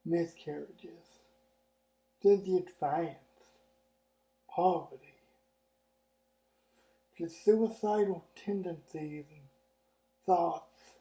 miscarriages, sentient violence, poverty, just suicidal tendencies and thoughts.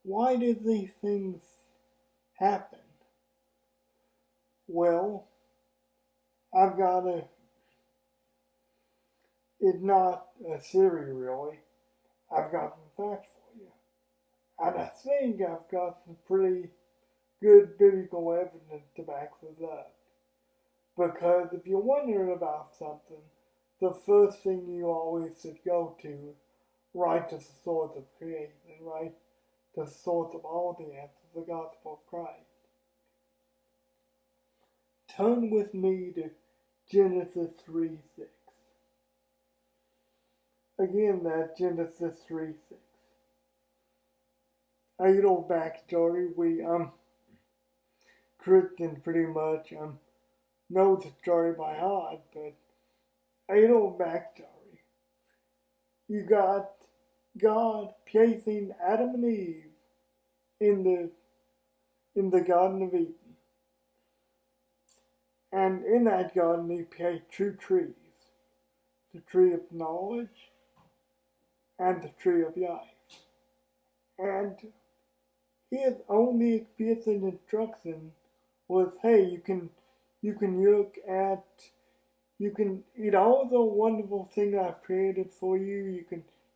Why did these things happen? Well, I've got it's not a theory really. I've got some facts for you. And I think I've got some pretty good biblical evidence to back this up. Because if you're wondering about something, the first thing you always should go to, right to the source of creation, right to the source of all the answers, the gospel of Christ. Turn with me to Genesis 3:6. Again, that's Genesis 3:6. A little backstory, we Christians pretty much know the story by heart, but a little backstory. You got God placing Adam and Eve in the Garden of Eden. And in that garden he placed two trees. The tree of knowledge and the tree of life. And his only explicit instruction was, hey, you can eat all the wonderful things I've created for you.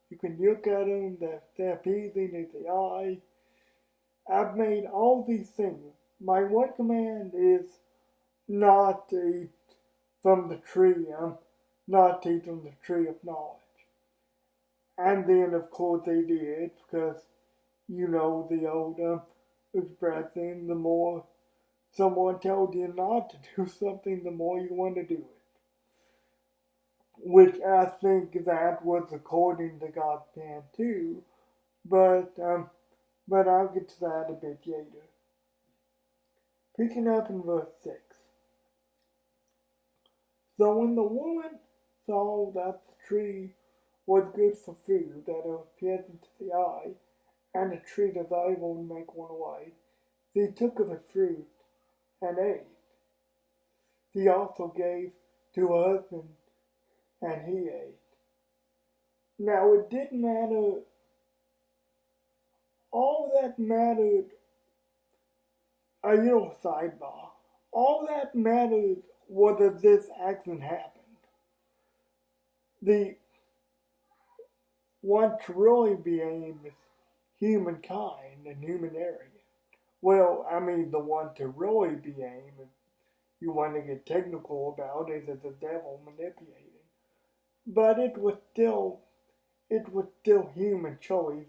You can look at them, they're pleasing to the eye. I've made all these things. My one command is not to eat from the tree, not to eat from the tree of knowledge. And then, of course, they did, because you know the old expression, the more someone tells you not to do something, the more you want to do it. Which I think that was according to God's plan too, but I'll get to that a bit later. Picking up in verse 6. So when the woman saw that the tree was good for food, that it was pleasant to the eye, and a tree desirable to make one wise, she took of its fruit and ate. She also gave to her husband, and he ate. Now it didn't matter, all that mattered, a little sidebar, all that mattered was that this action happened. The one to really be aimed is humankind and human area. Well, I mean, the one to really be aimed, if you want to get technical about it, is the devil manipulating. But it was still human choice.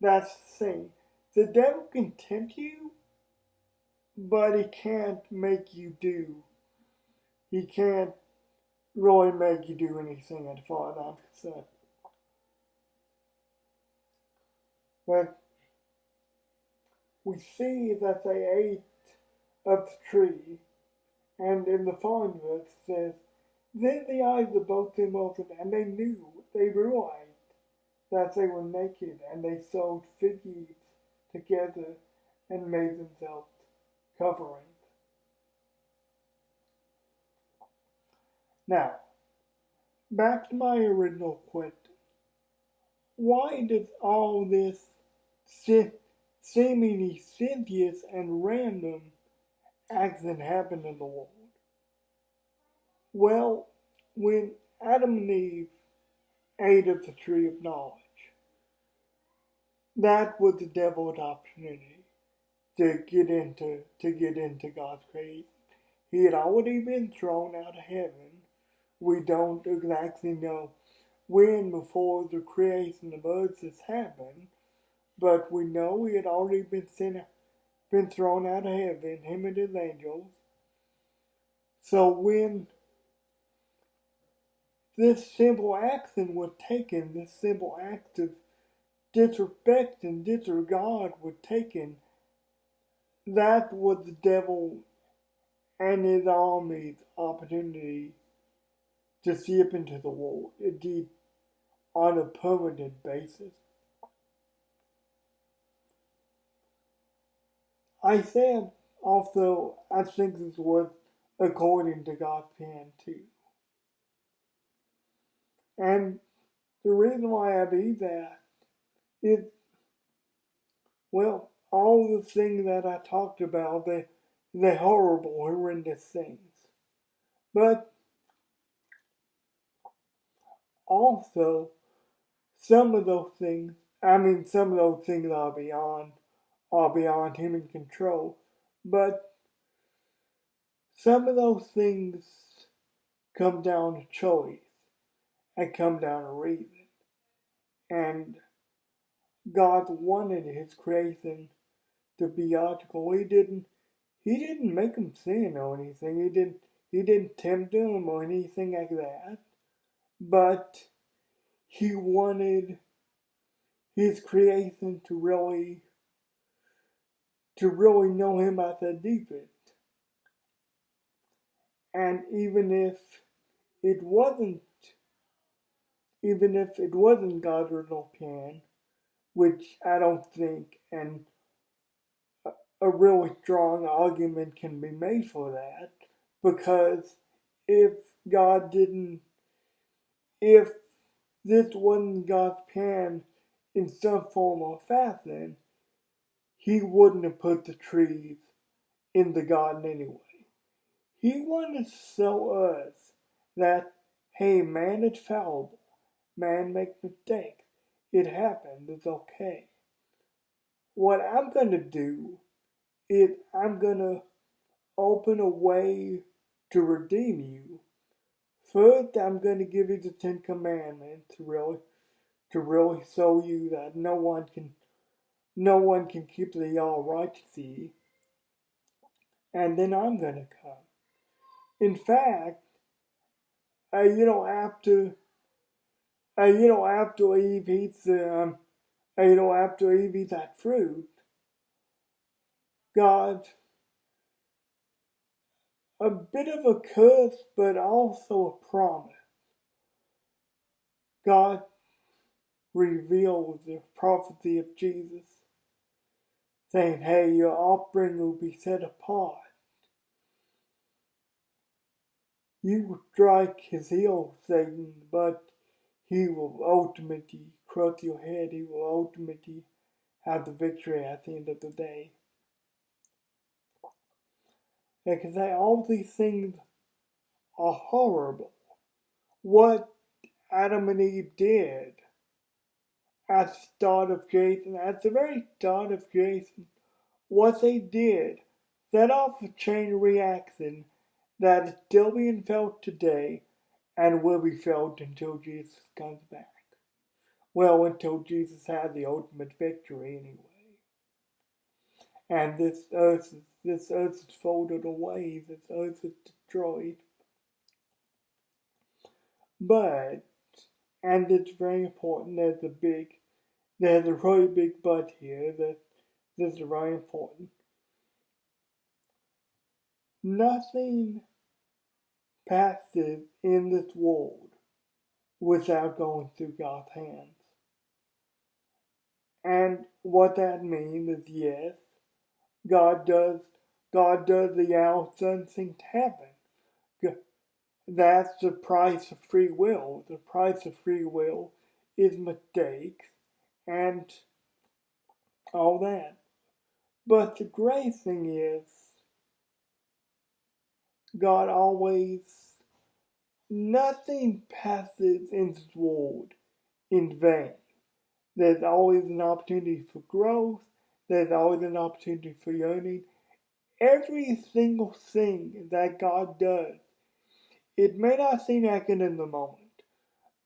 That's the thing. The devil can tempt you, but he can't make you do. He can't really make you do anything as far as I'm concerned. But we see that they ate of the tree, and in the following verse it says, then the eyes of both them opened, and they realized that they were naked, and they sewed fig leaves together and made themselves coverings. Now, back to my original question. Why does all this seemingly senseless and random accident happen in the world? Well, when Adam and Eve ate of the tree of knowledge, that was the devil's opportunity to get into God's creation. He had already been thrown out of heaven. We don't exactly know when before the creation of earth has happened, but we know he had already been thrown out of heaven, him and his angels. So when this simple action was taken, this simple act of disrespect and disregard was taken, that was the devil and his army's opportunity to seep into the world, indeed on a permanent basis. I said also, I think this was according to God's plan too. And the reason why I do that is, well, all the things that I talked about, the horrible, horrendous things. But also, some of those things, some of those things are beyond human control. But some of those things come down to choice and come down to reason. And God wanted His creation to be logical. He didn't make them sin or anything. He didn't tempt them or anything like that. But He wanted His creation to really know Him at the deepest. And even if it wasn't God's original plan, which I don't think, and a really strong argument can be made for that, because if God didn't, if this wasn't God's plan in some form or fashion, He wouldn't have put the trees in the garden anyway. He wanted to show us that, hey, man is fallible. Man makes mistakes. It happened. It's okay. What I'm going to do is I'm going to open a way to redeem you. First, I'm going to give you the Ten Commandments to really show you that no one can keep the all righteously. And then I'm going to come. In fact, after after Eve eats after Eve eats that fruit, God, a bit of a curse, but also a promise. God revealed the prophecy of Jesus, saying, hey, your offspring will be set apart. You will strike his heel, Satan, but he will ultimately crush your head. He will ultimately have the victory at the end of the day. Because all these things are horrible. What Adam and Eve did at the start of creation, at the very start of creation, what they did set off a chain reaction that is still being felt today and will be felt until Jesus comes back. Well, until Jesus had the ultimate victory anyway. And this earth is folded away, this earth is destroyed. But, and it's very important, there's a really big but here, that this is very important. Nothing passes in this world without going through God's hands. And what that means is, yes, God does allow certain things to happen. That's the price of free will. The price of free will is mistakes and all that. But the great thing is, God always, nothing passes in this world in vain. There's always an opportunity for growth. There's always an opportunity for learning. Every single thing that God does, it may not seem like it in the moment,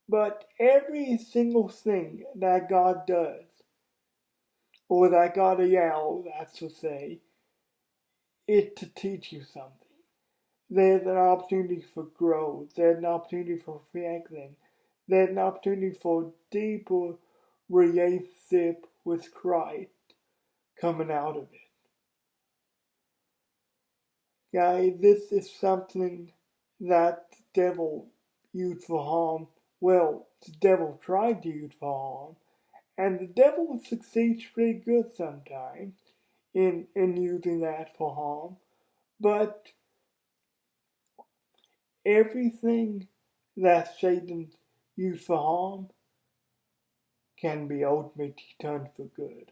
but every single thing that God does, or that God allows, that's to say, it to teach you something. There's an opportunity for growth. There's an opportunity for reflection. There's an opportunity for deeper relationship with Christ coming out of it. Guys, this is something that the devil used for harm. Well, the devil tried to use for harm, and the devil succeeds pretty good sometimes. in using that for harm. But everything that Satan used for harm can be ultimately turned for good.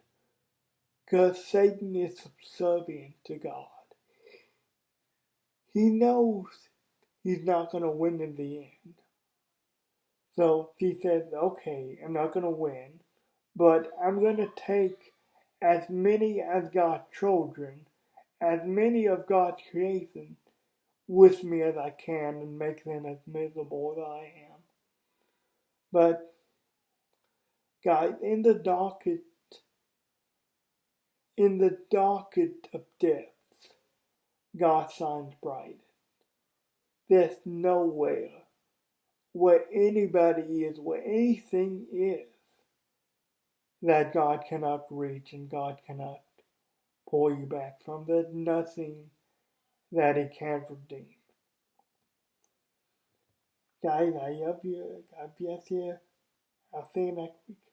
Because Satan is subservient to God. He knows he's not going to win in the end. So he says, okay, I'm not going to win, but I'm going to take as many as God's children, as many of God's creation with me as I can and make them as miserable as I am. But guys, in the darkest of depths, God shines bright. There's nowhere where anybody is, where anything is, that God cannot reach and God cannot pull you back from. There's nothing that He can't redeem. Guys, I love you. God bless you. I'll see you next week.